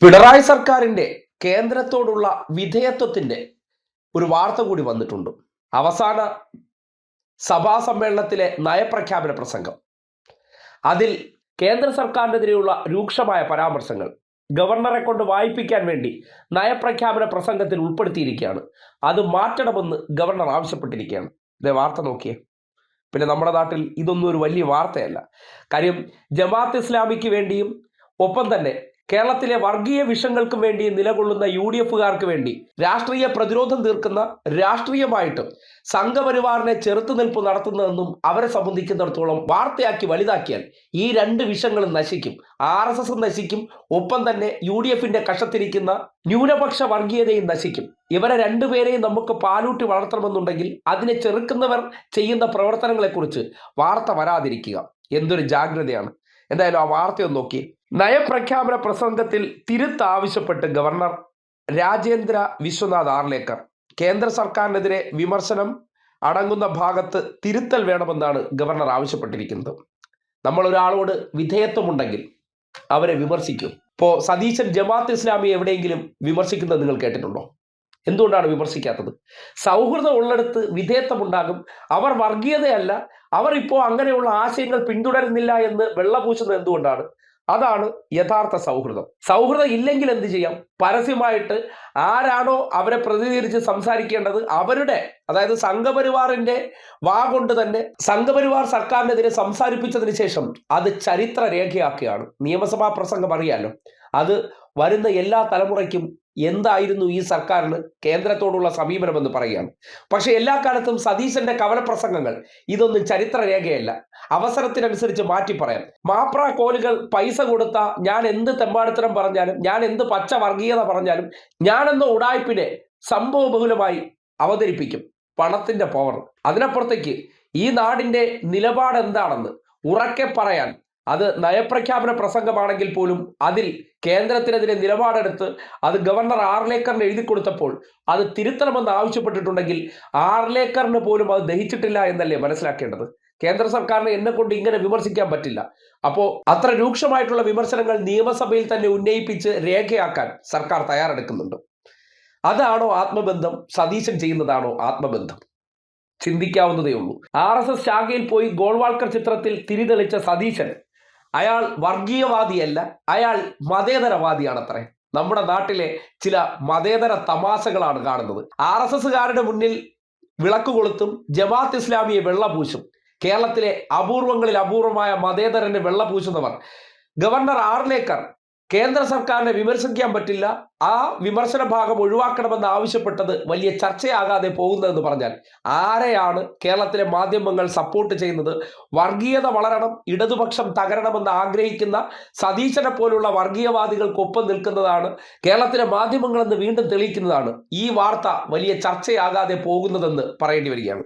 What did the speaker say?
പിണറായി സർക്കാരിന്റെ കേന്ദ്രത്തോടുള്ള വിധേയത്വത്തിന്റെ ഒരു വാർത്ത കൂടി വന്നിട്ടുണ്ട്. അവസാന സഭാ സമ്മേളനത്തിലെ നയപ്രഖ്യാപന പ്രസംഗം. അതിൽ കേന്ദ്ര സർക്കാരിനെതിരെയുള്ള രൂക്ഷമായ പരാമർശങ്ങൾ ഗവർണറെ കൊണ്ട് വായിപ്പിക്കാൻ വേണ്ടി നയപ്രഖ്യാപന പ്രസംഗത്തിൽ ഉൾപ്പെടുത്തിയിരിക്കുകയാണ്. അത് മാറ്റണമെന്ന് ഗവർണർ ആവശ്യപ്പെട്ടിരിക്കുകയാണ്. ഇതേ വാർത്ത നോക്കിയേ. പിന്നെ നമ്മുടെ നാട്ടിൽ ഇതൊന്നും ഒരു വലിയ വാർത്തയല്ല. കാര്യം ജമാഅത്ത് ഇസ്ലാമിക്ക് വേണ്ടിയും ഒപ്പം തന്നെ കേരളത്തിലെ വർഗീയ വിഷയങ്ങൾക്കും വേണ്ടി നിലകൊള്ളുന്ന UDFകാർക്ക് വേണ്ടി രാഷ്ട്രീയ പ്രതിരോധം തീർക്കുന്ന രാഷ്ട്രീയമായിട്ട് സംഘപരിവാറിനെ ചെറുത്തുനിൽപ്പ് നടത്തുന്നതെന്നും അവരെ സംബന്ധിക്കുന്നിടത്തോളം വാർത്തയാക്കി വലുതാക്കിയാൽ ഈ രണ്ട് വിഷയങ്ങളും നശിക്കും. RSS നശിക്കും, ഒപ്പം തന്നെ UDFന്റെ കഷത്തിരിക്കുന്ന ന്യൂനപക്ഷ വർഗീയതയും നശിക്കും. ഇവരെ രണ്ടുപേരെയും നമുക്ക് പാലൂട്ടി വളർത്തണമെന്നുണ്ടെങ്കിൽ അതിനെ ചെറുക്കുന്നവർ ചെയ്യുന്ന പ്രവർത്തനങ്ങളെക്കുറിച്ച് വാർത്ത വരാതിരിക്കുക. എന്തൊരു ജാഗ്രതയാണ്. എന്തായാലും ആ വാർത്തയൊന്ന് നോക്കി. നയപ്രഖ്യാപന പ്രസംഗത്തിൽ തിരുത്ത് ആവശ്യപ്പെട്ട് ഗവർണർ രാജേന്ദ്ര വിശ്വനാഥ് ആർലേക്കർ. കേന്ദ്ര സർക്കാരിനെതിരെ വിമർശനം അടങ്ങുന്ന ഭാഗത്ത് തിരുത്തൽ വേണമെന്നാണ് ഗവർണർ ആവശ്യപ്പെട്ടിരിക്കുന്നത്. നമ്മൾ ഒരാളോട് വിധേയത്വമുണ്ടെങ്കിൽ അവരെ വിമർശിക്കും. ഇപ്പോൾ സതീശൻ ജമാഅത്ത് ഇസ്ലാമി എവിടെയെങ്കിലും വിമർശിക്കുന്നത് നിങ്ങൾ കേട്ടിട്ടുണ്ടോ? എന്തുകൊണ്ടാണ് വിമർശിക്കാത്തത്? സൗഹൃദം ഉള്ളിടത്ത് വിധേയത്വമുണ്ടാകും. അവർ വർഗീയതയല്ല, അവർ ഇപ്പോൾ അങ്ങനെയുള്ള ആശയങ്ങൾ പിന്തുടരുന്നില്ല എന്ന് വെള്ളപൂശുന്നത് എന്തുകൊണ്ടാണ്? അതാണ് യഥാർത്ഥ സൗഹൃദം. സൗഹൃദം ഇല്ലെങ്കിൽ എന്ത് ചെയ്യാം? പരസ്യമായിട്ട് ആരാണോ അവരെ പ്രതിനിധീകരിച്ച് സംസാരിക്കേണ്ടത് അവരുടെ, അതായത് സംഘപരിവാറിന്റെ കൊണ്ട് തന്നെ സംഘപരിവാർ സർക്കാരിനെതിരെ സംസാരിപ്പിച്ചതിന് ശേഷം അത് ചരിത്ര രേഖയാക്കുകയാണ്. നിയമസഭാ പ്രസംഗം അറിയാലോ. അത് വരുന്ന എല്ലാ തലമുറയ്ക്കും എന്തായിരുന്നു ഈ സർക്കാരിന് കേന്ദ്രത്തോടുള്ള സമീപനമെന്ന് പറയുകയാണ്. പക്ഷെ എല്ലാ കാലത്തും സതീശന്റെ കവലപ്രസംഗങ്ങൾ ഇതൊന്നും ചരിത്ര രേഖയല്ല. അവസരത്തിനനുസരിച്ച് മാറ്റി പറയാം. മാപ്ര കോലുകൾ പൈസ കൊടുത്ത ഞാൻ എന്ത് തെമ്മാടിത്തരം പറഞ്ഞാലും, ഞാൻ എന്ത് പച്ച വർഗീയത പറഞ്ഞാലും, ഞാനെന്ന ഉടായ്പിനെ സംഭവബഹുലമായി അവതരിപ്പിക്കും. പണത്തിന്റെ പവർ. അതിനപ്പുറത്തേക്ക് ഈ നാടിന്റെ നിലപാട് എന്താണെന്ന് ഉറക്കെ പറയാൻ, അത് നയപ്രഖ്യാപന പ്രസംഗമാണെങ്കിൽ പോലും അതിൽ കേന്ദ്രത്തിനെതിരെ നിലപാടെടുത്ത് അത് ഗവർണർ ആർലേക്കറിന് എഴുതി കൊടുത്തപ്പോൾ അത് തിരുത്തണമെന്ന് ആവശ്യപ്പെട്ടിട്ടുണ്ടെങ്കിൽ ആർലേക്കറിന് പോലും അത് ദഹിച്ചിട്ടില്ല എന്നല്ലേ മനസ്സിലാക്കേണ്ടത്. കേന്ദ്ര സർക്കാരിനെ എന്നെ കൊണ്ട് ഇങ്ങനെ വിമർശിക്കാൻ പറ്റില്ല. അപ്പോൾ അത്ര രൂക്ഷമായിട്ടുള്ള വിമർശനങ്ങൾ നിയമസഭയിൽ തന്നെ ഉന്നയിപ്പിച്ച് രേഖയാക്കാൻ സർക്കാർ തയ്യാറെടുക്കുന്നുണ്ട്. അതാണോ ആത്മബന്ധം? സതീശൻ ചെയ്യുന്നതാണോ ആത്മബന്ധം? ചിന്തിക്കാവുന്നതേ ഉള്ളൂ. RSS ശാഖയിൽ പോയി ഗോൾവാൾക്കർ ചിത്രത്തിൽ തിരിതെളിച്ച സതീശൻ അയാൾ വർഗീയവാദിയല്ല, അയാൾ മതേതരവാദിയാണത്രേ. നമ്മുടെ നാട്ടിലെ ചില മതേതര തമാശകളാണ് കാണുന്നത്. RSSകാരുടെ മുന്നിൽ വിളക്ക് കൊളുത്തും, ജമാഅത്ത് ഇസ്ലാമിയെ വെള്ളപൂശും. കേരളത്തിലെ അപൂർവങ്ങളിൽ അപൂർവമായ മതേതരന് വെള്ളപൂശുന്നവർ. ഗവർണർ ആർലേക്കർ കേന്ദ്ര സർക്കാരിനെ വിമർശിക്കാൻ പറ്റില്ല, ആ വിമർശന ഭാഗം ഒഴിവാക്കണമെന്ന് ആവശ്യപ്പെട്ടത് വലിയ ചർച്ചയാകാതെ പോകുന്നതെന്ന് പറഞ്ഞാൽ ആരെയാണ് കേരളത്തിലെ മാധ്യമങ്ങൾ സപ്പോർട്ട് ചെയ്യുന്നത്? വർഗീയത വളരണം, ഇടതുപക്ഷം തകരണമെന്ന് ആഗ്രഹിക്കുന്ന സതീശനെ പോലുള്ള വർഗീയവാദികൾക്കൊപ്പം നിൽക്കുന്നതാണ് കേരളത്തിലെ മാധ്യമങ്ങളെന്ന് വീണ്ടും തെളിയിക്കുന്നതാണ് ഈ വാർത്ത വലിയ ചർച്ചയാകാതെ പോകുന്നതെന്ന് പറയേണ്ടി വരികയാണ്.